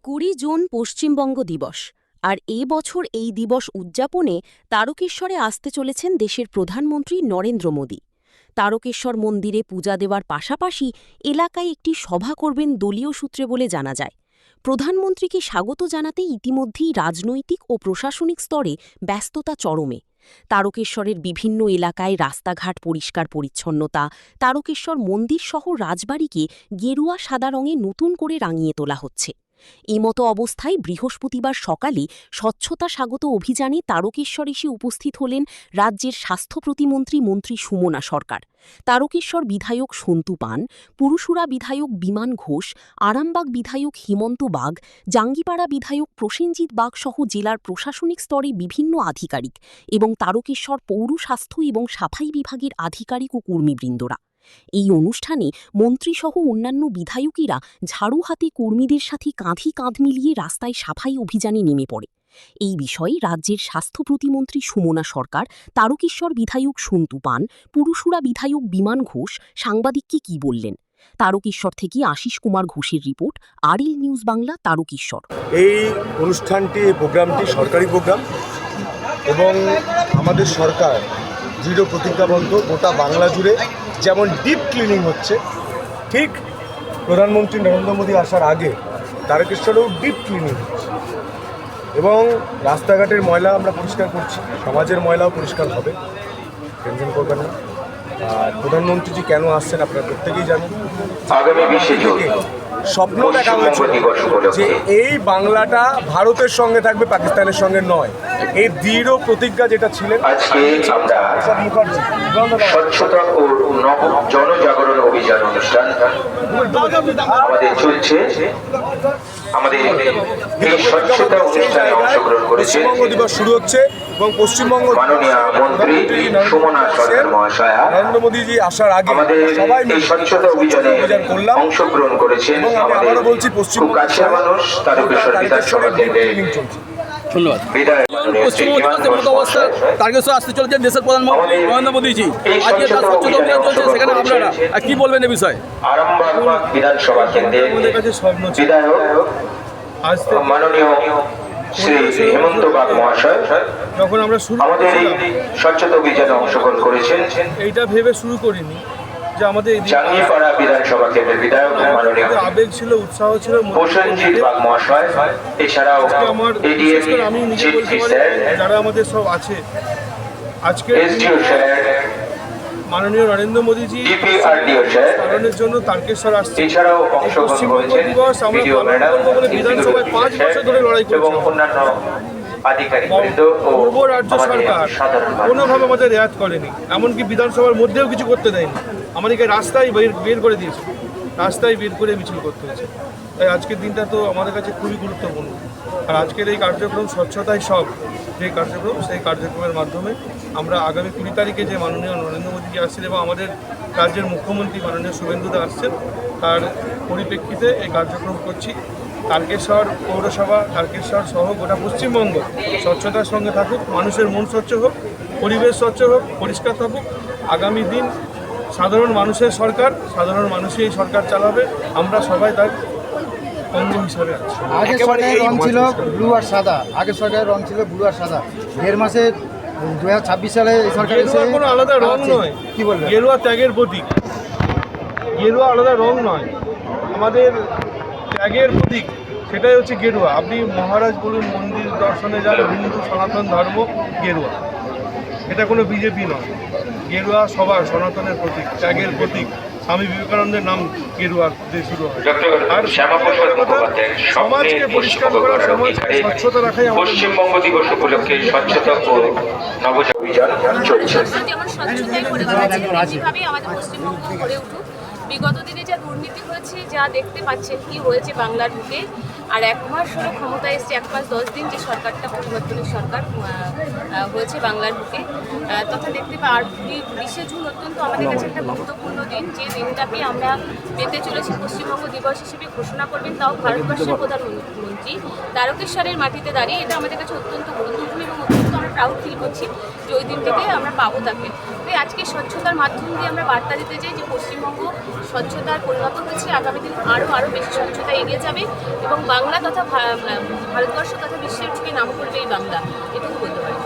20 June Paschimbanga দিবস। আর এ বছর এই দিবস উদযাপনে তারকেশ্বরে আসতে চলেছেন দেশের প্রধানমন্ত্রী নরেন্দ্র মোদী। তারকেশ্বর মন্দিরে পূজা দেওয়ার পাশাপাশি এলাকায় একটি সভা করবেন দলীয় সূত্রে বলে জানা যায়। প্রধানমন্ত্রীকে স্বাগত জানাতে ইতিমধ্যেই রাজনৈতিক ও প্রশাসনিক স্তরে ব্যস্ততা চরমে। তারকেশ্বরের বিভিন্ন এলাকায় রাস্তাঘাট পরিষ্কার পরিচ্ছন্নতা, তারকেশ্বর মন্দিরসহ রাজবাড়িকে গেরুয়া সাদা রঙে নতুন করে রাঙিয়ে তোলা হচ্ছে। এমতো অবস্থায় বৃহস্পতিবার সকালে স্বচ্ছতা স্বাগত অভিযানে তারকেশ্বর এসে উপস্থিত হলেন রাজ্যের স্বাস্থ্য প্রতিমন্ত্রী মন্ত্রী সুমনা সরকার। তারকেশ্বর বিধায়ক সন্তু পান, পুরুষুরা বিধায়ক বিমান ঘোষ, আরামবাগ বিধায়ক হিমন্ত বাগ, জাঙ্গিপাড়া বিধায়ক প্রসেনজিৎ বাগ সহ জেলার প্রশাসনিক স্তরে বিভিন্ন আধিকারিক এবং তারকেশ্বর পৌর স্বাস্থ্য এবং সাফাই বিভাগের আধিকারিক ও কর্মীবৃন্দরা। এই অনুষ্ঠানে মন্ত্রীসহ অন্যান্য বিধায়কীরা ঝাড়ু হাতে কর্মীদের সাথে কাঁধে কাঁধ মিলিয়ে রাস্তায় সাফাই অভিযানে নেমে পড়ে। এই বিষয়ে রাজ্যের স্বাস্থ্য প্রতিমন্ত্রী সুমনা সরকার, তারকেশ্বর বিধায়ক সন্তু পান, পুরুষুরা বিধায়ক বিমান ঘোষ সাংবাদিককে কি বললেন। তারকেশ্বর থেকে আশিস কুমার ঘোষের report, RL news Bangla, Tarakeswar. এই অনুষ্ঠানটি, প্রোগ্রামটি সরকারি প্রোগ্রাম এবং আমাদের সরকার দৃঢ় প্রতিজ্ঞাবদ্ধ গোটা বাংলা জুড়ে যেমন ডিপ ক্লিনিং হচ্ছে, ঠিক প্রধানমন্ত্রী নরেন্দ্র মোদী আসার আগে তারকেশ্বরেও ডিপ ক্লিনিং হচ্ছে এবং রাস্তাঘাটের ময়লা আমরা পরিষ্কার করছি, সমাজের ময়লাও পরিষ্কার হবে, টেনশন করবেন না। আর প্রধানমন্ত্রীজি কেন আসছেন আপনারা প্রত্যেকেই জানেন। স্বপ্ন দেখা হয়েছিল যে এই বাংলাটা ভারতের সঙ্গে থাকবে, পাকিস্তানের সঙ্গে নয়। এই দৃঢ় প্রতিজ্ঞা যেটা ছিলেন, আজকে আমরা স্বচ্ছতা ও জনজাগরণ অভিযান অনুষ্ঠান আমাদের চলছে। আমাদের এই স্বচ্ছতা অনুষ্ঠানে অংশগ্রহণ করেছে পশ্চিমবঙ্গ দিবস শুরু হচ্ছে এবং পশ্চিমবঙ্গ মাননীয় মন্ত্রী সুমনা সরকার মহাশয়া নরেন্দ্র মোদীজি আসার আগে আমাদের সবাই এই স্বচ্ছতা অভিযানে অংশগ্রহণ করেছেন। এবং আমি আবারও বলছি, পশ্চিমবঙ্গ কাছের মানুষ তারকেশ্বর বিধানসভা কেন্দ্রে ধন্যবাদ। পশ্চিমবঙ্গ দিবসের মতো অবস্থা তারকেশ্বর আসতে চলেছেন দেশের প্রধানমন্ত্রী নরেন্দ্র মোদীজি। আজকে তার স্বচ্ছতা অভিযান চলছে, সেখানে আপনারা কি বলবেন এই বিষয়ে? আরামবাগ বিধানসভা কেন্দ্রে বিধায়ক মাননীয় শ্রী হিমন্ত বাগ মহাশয় যখন আমরা আমাদের এই স্বচ্ছতা অভিযানে অংশগ্রহণ করেছেন। এইটা ভেবে শুরু করিনি যে আমাদের জাঙ্গিপাড়া বিধানসভা কেন্দ্রের বিধায়ক মাননীয় আবেগ ছিল, উৎসাহ ছিল, প্রসেনজিৎ বাগ মহাশয়, এছাড়াও আমার আমি নিজে বলতে পারি যারা আমাদের সব আছে আজকে এসডিও স্যার, মাননীয় নরেন্দ্র মোদীজি ডিপিআরডিও স্যার কারণের জন্য তারকেশ্বর আসছে। এছাড়াও অংশগ্রহণ পশ্চিমবঙ্গ করেছেন দিবস আমরা ভিডিও পালন ম্যাডাম, করবো বলে বিধানসভায় 5 বছর ধরে লড়াই এবং করছি। অন্যান্য আধিকারিক বৃন্দ ও পূর্ব রাজ্য সরকার সাধারণ কোনোভাবে আমাদের রেয়াত করেনি, এমনকি বিধানসভার মধ্যেও কিছু করতে দেয়নি। আমাদেরকে রাস্তায় বের করে দিয়েছে, রাস্তায় বের করে মিছিল করতে হয়েছে। তাই আজকের দিনটা তো আমাদের কাছে খুবই গুরুত্বপূর্ণ। আর আজকের এই কার্যক্রম স্বচ্ছতাই সব যে কার্যক্রম, সেই কার্যক্রমের মাধ্যমে আমরা আগামী 20 তারিখে যে মাননীয় নরেন্দ্র মোদীজি আসছেন এবং আমাদের রাজ্যের মুখ্যমন্ত্রী মাননীয় শুভেন্দুদা আসছেন, তার পরিপ্রেক্ষিতে এই কার্যক্রম করছি। তারকেশ্বর পৌরসভা, তারকেশ্বর সহ গোটা পশ্চিমবঙ্গ স্বচ্ছতার সঙ্গে থাকুক, মানুষের মন স্বচ্ছ হোক, পরিবেশ স্বচ্ছ হোক, পরিষ্কার থাকুক। আগামী দিন সাধারণ মানুষের সরকার, সাধারণ মানুষই এই সরকার চালাবে, আমরা সবাই তার অঙ্গ হিসাবে আছি। আগে সরকারের রং ছিল ব্লু আর সাদা, আগে সরকারের রং ছিল ব্লু আর সাদা। 1.5 মাসে 2026 সালে এই সরকার গেরুয়া কোনো আলাদা রং নয়, কি বলবেন? গেরুয়া ত্যাগের প্রতীক, গেরুয়া আলাদা রং নয়, আমাদের ত্যাগের প্রতীক, সেটাই হচ্ছে গেরুয়া। আপনি মহারাজ বলুন, মন্দির দর্শনে যান, হিন্দু সনাতন ধর্ম গেরুয়া, এটা কোনো বিজেপি নয়। গেরুয়া সবার সনাতনের প্রতীক, ত্যাগের প্রতীক। স্বামী বিবেকানন্দের নাম গেরুয়া দিয়ে শুরু হয়। আর সমাজকে পরিষ্কার করা, সমাজকে স্বচ্ছতা রাখাই পশ্চিমবঙ্গ দিবস উপলক্ষে স্বচ্ছতা ও নবজাগরণ অভিযান চলছে। যেমন স্বচ্ছতাই করে যেভাবে আমাদের পশ্চিমবঙ্গ গড়ে উঠুক। বিগত দিনে যা দুর্নীতি হয়েছে, যা দেখতে পাচ্ছেন কি হয়েছে বাংলার বুকে, আর 1 মাস হলো ক্ষমতায় এসছে, 1 মাস 10 দিন যে সরকারটা পরিবর্তনের সরকার হয়েছে বাংলার বুকে, তথা দেখতে পাই। আর 20 জুন অত্যন্ত আমাদের কাছে একটা গুরুত্বপূর্ণ দিন, যে দিনটাকে আমরা পেতে চলেছি পশ্চিমবঙ্গ দিবস হিসেবে ঘোষণা করবেন, তাও ভারতবর্ষের প্রধানমন্ত্রী তারকেশ্বরের মাটিতে দাঁড়িয়ে। এটা আমাদের কাছে অত্যন্ত গুরুত্বপূর্ণ এবং অত্যন্ত আমরা প্রাউড ফিল করছি যে ওই দিনটিতে আমরা পাবো তাকে। তাই আজকে স্বচ্ছতার মাধ্যম দিয়ে আমরা বার্তা দিতে চাই যে পশ্চিমবঙ্গ স্বচ্ছতার পরিণত হয়েছে, আগামী দিন আরও বেশি স্বচ্ছতা এগিয়ে যাবে এবং বাংলা তথা ভারতবর্ষ তথা বিশ্বের বুকে নাম করবে এই বাংলা, এটুকু বলতে পারি।